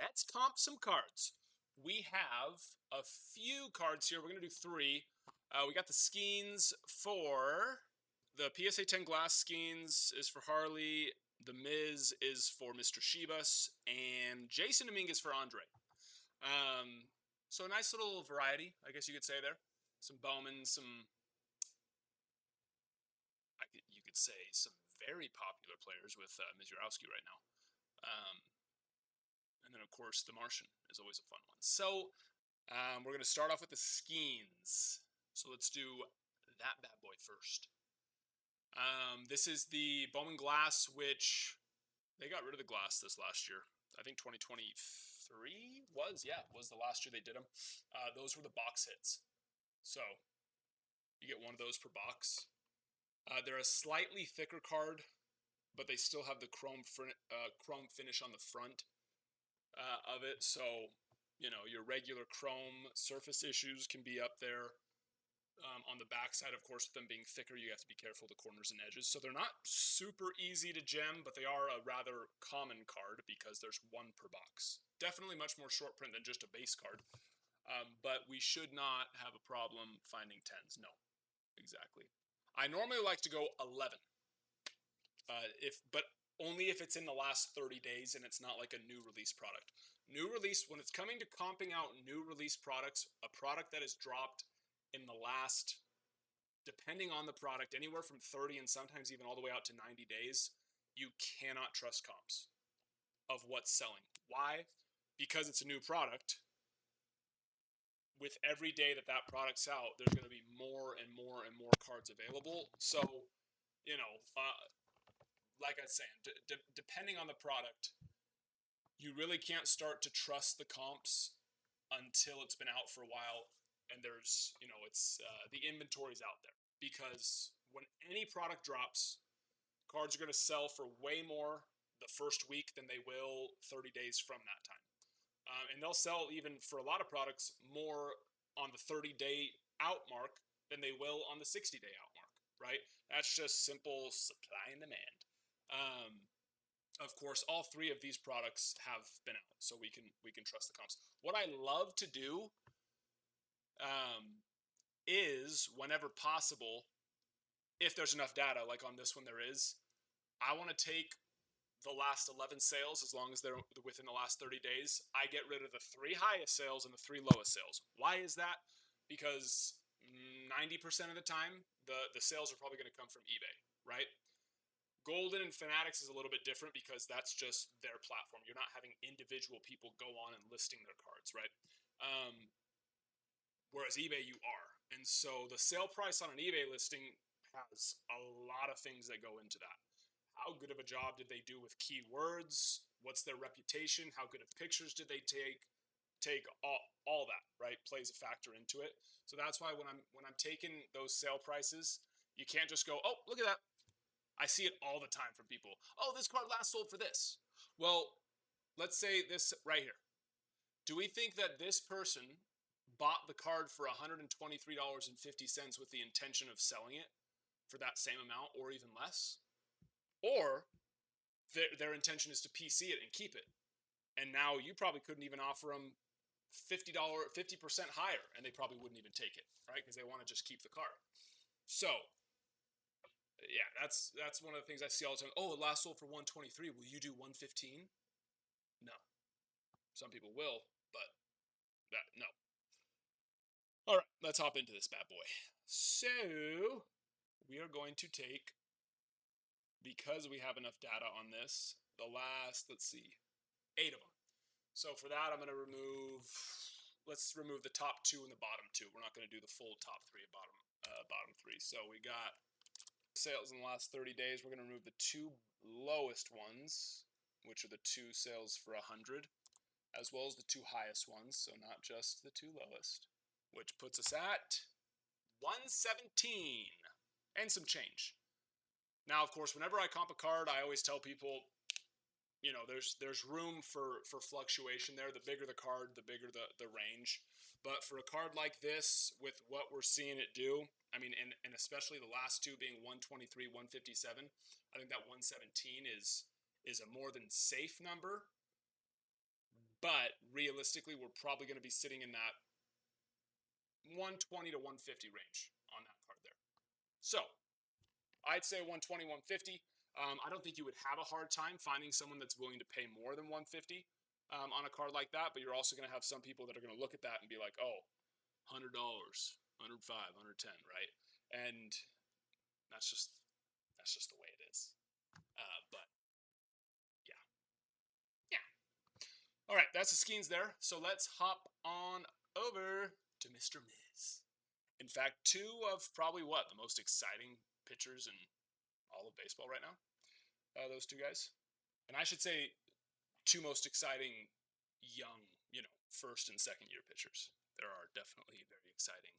let's comp some cards. We have a few cards here. We're going to do three. We got the Skenes for the PSA 10 glass Skenes is for Harley. The Miz is for Mr. Shibas, and Jasson Dominguez for Andre. So a nice little variety, I guess you could say there. Some Bowman, you could say some very popular players with Misiorowski right now. And then, of course, the Martian is always a fun one. So we're going to start off with the Skenes. So let's do that bad boy first. This is the Bowman glass, which they got rid of the glass this last year. I think 2023 was the last year they did them. Those were the box hits. So you get one of those per box. They're a slightly thicker card, but they still have the chrome finish on the front of it. So, you know, your regular chrome surface issues can be up there. On the back side, of course, with them being thicker, you have to be careful of the corners and edges. So they're not super easy to gem, but they are a rather common card because there's one per box. Definitely much more short print than just a base card. But we should not have a problem finding 10s. No, exactly. I normally like to go 11. But only if it's in the last 30 days and it's not like a new release product. New release, when it's coming to comping out new release products, a product that is dropped in the last, depending on the product, anywhere from 30 and sometimes even all the way out to 90 days, you cannot trust comps of what's selling. Why? Because it's a new product. With every day that product's out, there's going to be more and more and more cards available. So, you know, like I was saying, depending on the product, you really can't start to trust the comps until it's been out for a while and there's, you know, it's the inventory's out there. Because when any product drops, cards are going to sell for way more the first week than they will 30 days from that time. And they'll sell even for a lot of products more on the 30-day out mark than they will on the 60-day out mark, right? That's just simple supply and demand. Of course, all three of these products have been out, so we can trust the comps. What I love to do is, whenever possible, if there's enough data, like on this one there is, I want to take the last 11 sales, as long as they're within the last 30 days, I get rid of the 3 highest sales and the 3 lowest sales. Why is that? Because 90% of the time, the sales are probably going to come from eBay, right? Golden and Fanatics is a little bit different because that's just their platform. You're not having individual people go on and listing their cards, right? Whereas eBay, you are. And so the sale price on an eBay listing has a lot of things that go into that. How good of a job did they do with keywords? What's their reputation? How good of pictures did they take? All that, right, plays a factor into it. So that's why when I'm taking those sale prices, you can't just go, oh, look at that. I see it all the time from people. Oh, this card last sold for this. Well, let's say this right here. Do we think that this person bought the card for $123.50 with the intention of selling it for that same amount or even less? Or their intention is to PC it and keep it. And now you probably couldn't even offer them $50, 50% higher, and they probably wouldn't even take it, right? Because they want to just keep the card. So, yeah, that's one of the things I see all the time. Oh, it last sold for $123. Will you do $115? No. Some people will, but no. All right, let's hop into this bad boy. So, we are going to take, because we have enough data on this, the last, let's see, 8 of them. So for that, I'm going to let's remove the top 2 and the bottom 2. We're not going to do the full top 3 and bottom 3. So we got sales in the last 30 days. We're going to remove the 2 lowest ones, which are the 2 sales for 100, as well as the 2 highest ones. So not just the 2 lowest, which puts us at 117 and some change. Now, of course, whenever I comp a card, I always tell people, you know, there's room for fluctuation there. The bigger the card, the bigger the range. But for a card like this, with what we're seeing it do, I mean, and especially the last 2 being 123, 157, I think that 117 is a more than safe number. But realistically, we're probably going to be sitting in that 120 to 150 range on that card there. So I'd say 120, 150. I don't think you would have a hard time finding someone that's willing to pay more than 150 on a card like that. But you're also going to have some people that are going to look at that and be like, oh, $100, 105, 110, right? And that's just the way it is. But yeah. All right, that's the Skenes there. So let's hop on over to Mr. Miz. In fact, two of probably the most exciting pitchers in all of baseball right now. Those two guys. And I should say two most exciting young, first and second year pitchers. There are definitely very exciting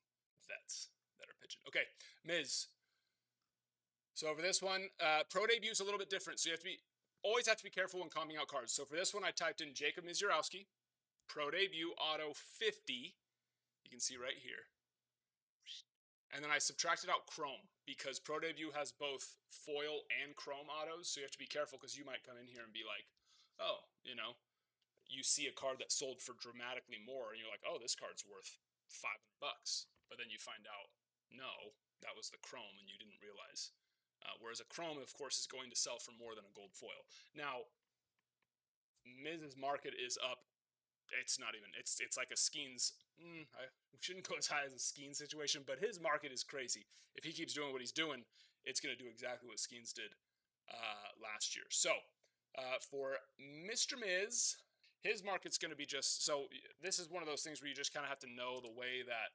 vets that are pitching. Okay, Miz. So for this one, pro debut is a little bit different. So you always have to be careful when coming out cards. So for this one, I typed in Jacob Misiorowski, pro debut auto 50. You can see right here. And then I subtracted out chrome because pro debut has both foil and chrome autos. So you have to be careful because you might come in here and be like, oh, you see a card that sold for dramatically more and you're like, oh, this card's worth $500. But then you find out, no, that was the chrome and you didn't realize. Whereas a chrome, of course, is going to sell for more than a gold foil. Now, Miz's market is up. It's not even, it's like a Skenes. I shouldn't go as high as a Skenes situation, but his market is crazy. If he keeps doing what he's doing, it's going to do exactly what Skenes did last year. So for Mr. Miz, his market's going to be so this is one of those things where you just kind of have to know the way that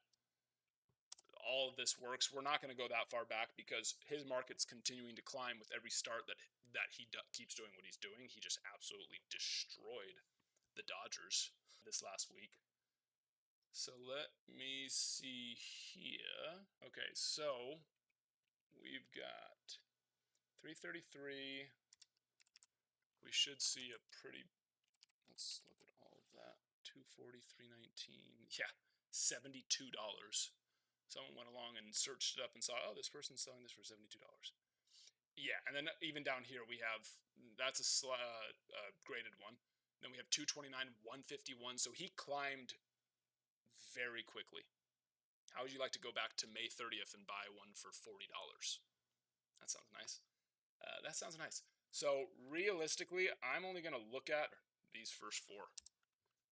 all of this works. We're not going to go that far back because his market's continuing to climb with every start that he keeps doing what he's doing. He just absolutely destroyed the Dodgers this last week. So let me see here. Okay, so we've got 333. We should see a pretty, let's look at all of that. 240, 319. Yeah, $72. Someone went along and searched it up and saw, oh, this person's selling this for $72. Yeah, and then even down here we have, that's a graded one. Then we have 229, 151. So he climbed very quickly. How would you like to go back to May 30th and buy one for $40? That sounds nice. That sounds nice. So realistically, I'm only going to look at these first four.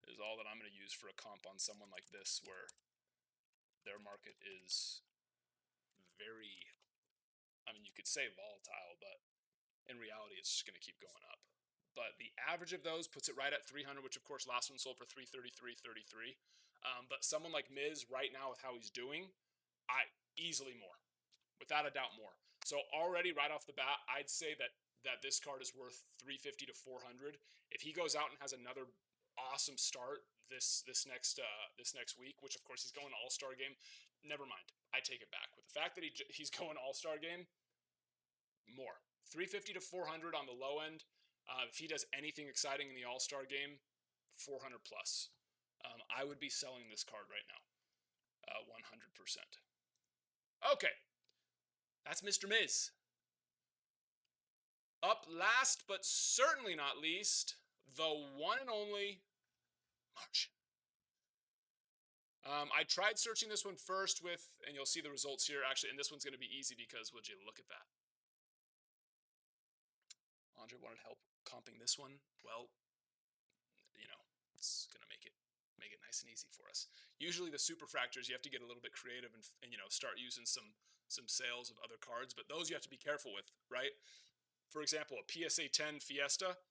Is all that I'm going to use for a comp on someone like this where their market is very, I mean, you could say volatile, but in reality, it's just going to keep going up. But the average of those puts it right at 300, which of course last one sold for 333.33. But someone like Miz right now with how he's doing, easily more, without a doubt more. So already right off the bat, I'd say that this card is worth 350 to 400. If he goes out and has another awesome start this next week, which of course he's going All-Star game, never mind. I take it back. With the fact that he's going All-Star game, more 350 to 400 on the low end. If he does anything exciting in the All-Star game, 400 plus. I would be selling this card right now, 100%. Okay, that's Mr. Miz. Up last, but certainly not least, the one and only Martian. I tried searching this one first and you'll see the results here, actually, and this one's going to be easy because, would you look at that? Andre wanted help comping this one. Well, it's going to make it nice and easy for us. Usually the Superfractors, you have to get a little bit creative and start using some sales of other cards, but those you have to be careful with, right? For example, a PSA 10 Fiesta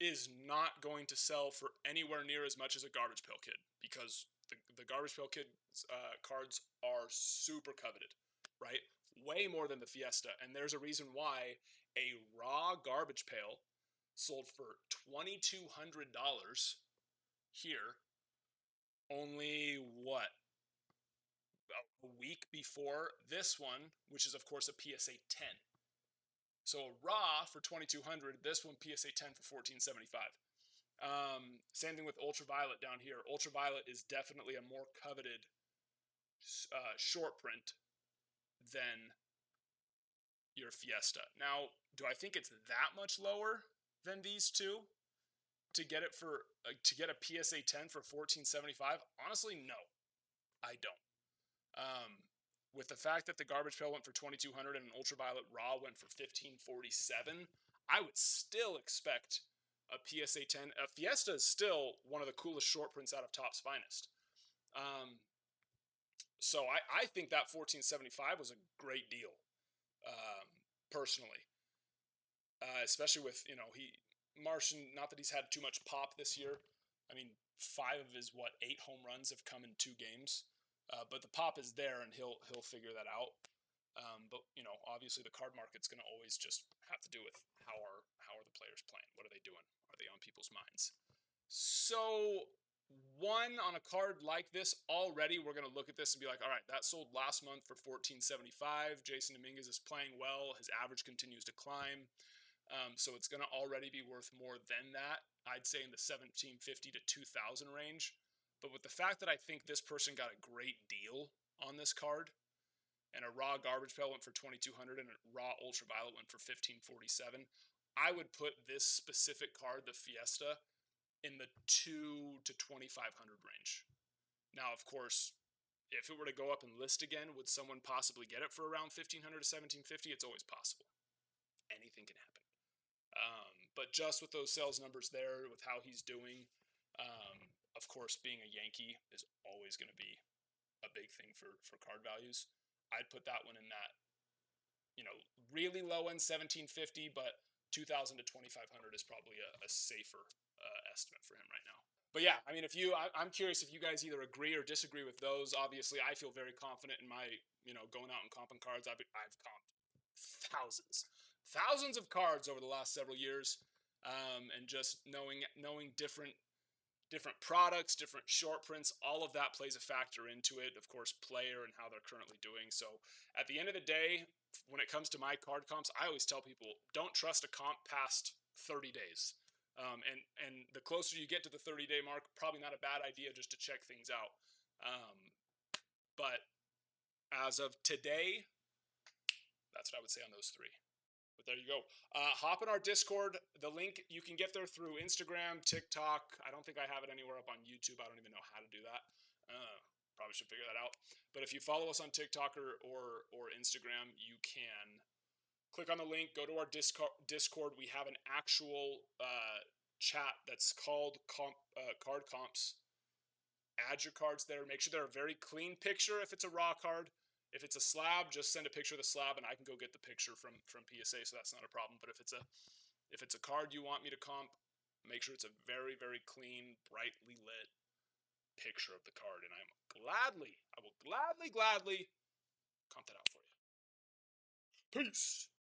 is not going to sell for anywhere near as much as a Garbage Pail Kid because the Garbage Pail Kid cards are super coveted, right? Way more than the Fiesta, and there's a reason why a raw Garbage Pail sold for $2,200 here only a week before this one, which is of course a PSA 10. So a raw for $2,200, this one PSA 10 for $1,475. Same thing with Ultraviolet down here. Ultraviolet is definitely a more coveted short print than your Fiesta. Now, do I think it's that much lower than these two? to get it for to get a PSA 10 for $14.75? Honestly, no, I don't. With the fact that the Garbage Pail went for $2,200 and an Ultraviolet Raw went for $15.47, I would still expect a PSA 10. A Fiesta is still one of the coolest short prints out of Topps Finest. So I think that $14.75 was a great deal, personally. Especially with, Martian, not that he's had too much pop this year. I mean, 5 of his, 8 home runs have come in 2 games. But the pop is there, and he'll figure that out. But obviously the card market's going to always just have to do with how are the players playing? What are they doing? Are they on people's minds? So on a card like this already, we're going to look at this and be like, all right, that sold last month for $14.75. Jasson Dominguez is playing well. His average continues to climb. So it's going to already be worth more than that. I'd say in the $1,750 to $2,000 range. But with the fact that I think this person got a great deal on this card, and a raw Garbage Pail went for $2,200 and a raw Ultraviolet went for $15.47, I would put this specific card, the Fiesta, in the $2,000 to $2,500 range. Now, of course, if it were to go up and list again, would someone possibly get it for around $1,500 to $1,750? It's always possible. Anything can happen. But just with those sales numbers there, with how he's doing, of course, being a Yankee is always going to be a big thing for card values. I'd put that one in that, really low end $1,750, but $2,000 to $2,500 is probably a safer estimate for him right now. But yeah, I mean, I'm curious if you guys either agree or disagree with those. Obviously, I feel very confident in my, going out and comping cards. I've comped thousands of cards over the last several years, and just knowing different products, different short prints, all of that plays a factor into it. Of course, player and how they're currently doing. So at the end of the day, when it comes to my card comps, I always tell people, don't trust a comp past 30 days. And the closer you get to the 30-day mark, probably not a bad idea just to check things out. But as of today, that's what I would say on those 3. But there you go. Hop in our Discord. The link, you can get there through Instagram, TikTok. I don't think I have it anywhere up on YouTube. I don't even know how to do that. Probably should figure that out. But if you follow us on TikTok or Instagram, you can click on the link, go to our Discord. We have an actual chat that's called Card Comps. Add your cards there. Make sure they're a very clean picture if it's a raw card. If it's a slab, just send a picture of the slab, and I can go get the picture from PSA, so that's not a problem. But if it's a card you want me to comp, make sure it's a very, very clean, brightly lit picture of the card, and I will gladly comp that out for you. Peace.